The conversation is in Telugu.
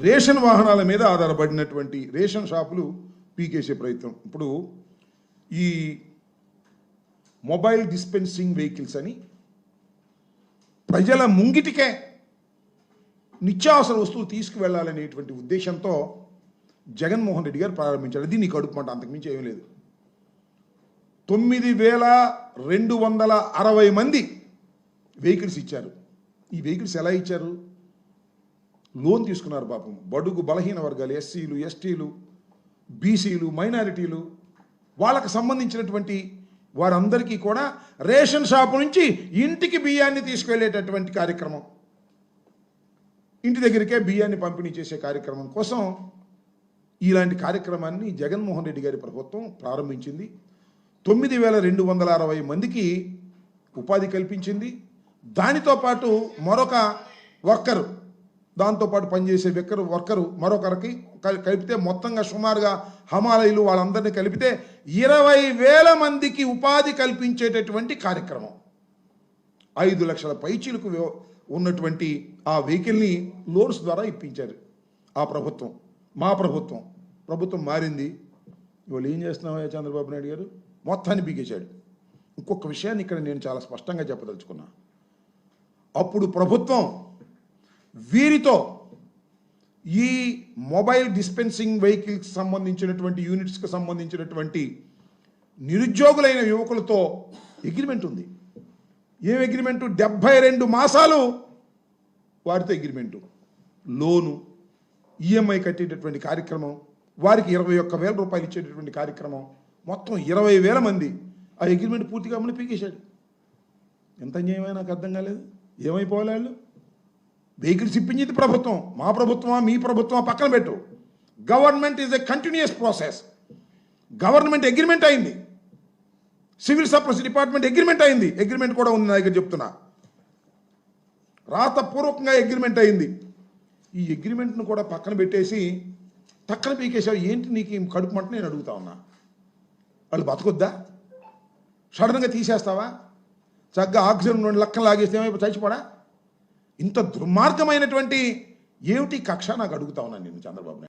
రేషన్ వాహనాల మీద ఆధారపడినటువంటి రేషన్ షాపులు పీకేసే ప్రయత్నం. ఇప్పుడు ఈ మొబైల్ డిస్పెన్సింగ్ వెహికల్స్ అని ప్రజల ముంగిటికే నిత్యావసర వస్తువులు తీసుకువెళ్ళాలనేటువంటి ఉద్దేశంతో జగన్మోహన్ రెడ్డి గారు ప్రారంభించారు. అది నీ కడుపు మంట, అంతకుమించి ఏమీ లేదు. 9,260 మంది వెహికల్స్ ఇచ్చారు. ఈ వెహికల్స్ ఎలా ఇచ్చారు? లోన్ తీసుకున్నారు పాపం. బడుగు బలహీన వర్గాలు, ఎస్సీలు, ఎస్టీలు, బీసీలు, మైనారిటీలు, వాళ్ళకు సంబంధించినటువంటి వారందరికీ కూడా రేషన్ షాపు నుంచి ఇంటికి బియ్యాన్ని తీసుకువెళ్ళేటటువంటి కార్యక్రమం, ఇంటి దగ్గరికే బియ్యాన్ని పంపిణీ చేసే కార్యక్రమం కోసం ఇలాంటి కార్యక్రమాన్ని జగన్మోహన్ రెడ్డి గారి ప్రభుత్వం ప్రారంభించింది. 9,260 మందికి ఉపాధి కల్పించింది. దానితో పాటు మరొక వర్కరు, దాంతోపాటు పనిచేసే వర్కరు మరొకరికి కలిపితే మొత్తంగా సుమారుగా హమాలయులు వాళ్ళందరినీ కలిపితే 20,000 మందికి ఉపాధి కల్పించేటటువంటి కార్యక్రమం. 5 లక్షల పైచీలకు ఉన్నటువంటి ఆ వెహికల్ని లోన్స్ ద్వారా ఇప్పించారు ఆ ప్రభుత్వం. మా ప్రభుత్వం మారింది. ఇవాళ ఏం చేస్తున్నావా చంద్రబాబు నాయుడు గారు? మొత్తాన్ని పీకేశాడు. ఇంకొక విషయాన్ని ఇక్కడ నేను చాలా స్పష్టంగా చెప్పదలుచుకున్నా. అప్పుడు ప్రభుత్వం వీరితో ఈ మొబైల్ డిస్పెన్సింగ్ వెహికల్కి సంబంధించినటువంటి యూనిట్స్కి సంబంధించినటువంటి నిరుద్యోగులైన యువకులతో అగ్రిమెంట్ ఉంది. ఏం అగ్రిమెంటు? 72 మాసాలు వారితో అగ్రిమెంటు, లోను, ఈఎంఐ కట్టేటటువంటి కార్యక్రమం, వారికి 21,000 రూపాయలు ఇచ్చేటటువంటి కార్యక్రమం, మొత్తం 20,000 మంది ఆ అగ్రిమెంట్ పూర్తిగా అమలు పీకేశాడు. ఎంత అన్యాయమో నాకు అర్థం కాలేదు. ఏమైపోవాలి వాళ్ళు? వెహికల్స్ ఇప్పించేది ప్రభుత్వం. మా ప్రభుత్వమా మీ ప్రభుత్వమా పక్కన పెట్టు. Government is a continuous process. Government agreement అయింది, సివిల్ సప్లైస్ డిపార్ట్మెంట్ అగ్రిమెంట్ అయింది. అగ్రిమెంట్ కూడా ఉంది నా దగ్గర, చెప్తున్నా. రాతపూర్వకంగా అగ్రిమెంట్ అయింది. ఈ అగ్రిమెంట్ను కూడా పక్కన పెట్టేసి పక్కన పీకేసావు. ఏంటి నీకు కడుపు మంట? నేను అడుగుతా ఉన్నా. వాళ్ళు బతకొద్దా? సడన్గా తీసేస్తావా? చక్కగా ఆక్సిజన్ 2 లక్షలు లాగేస్తే ఏమైపు చచ్చిపోడా? ఇంత దుర్మార్గమైనటువంటి ఏమిటి కక్ష నాకు అడుగుతా ఉన్నాను నేను చంద్రబాబు నాయుడు.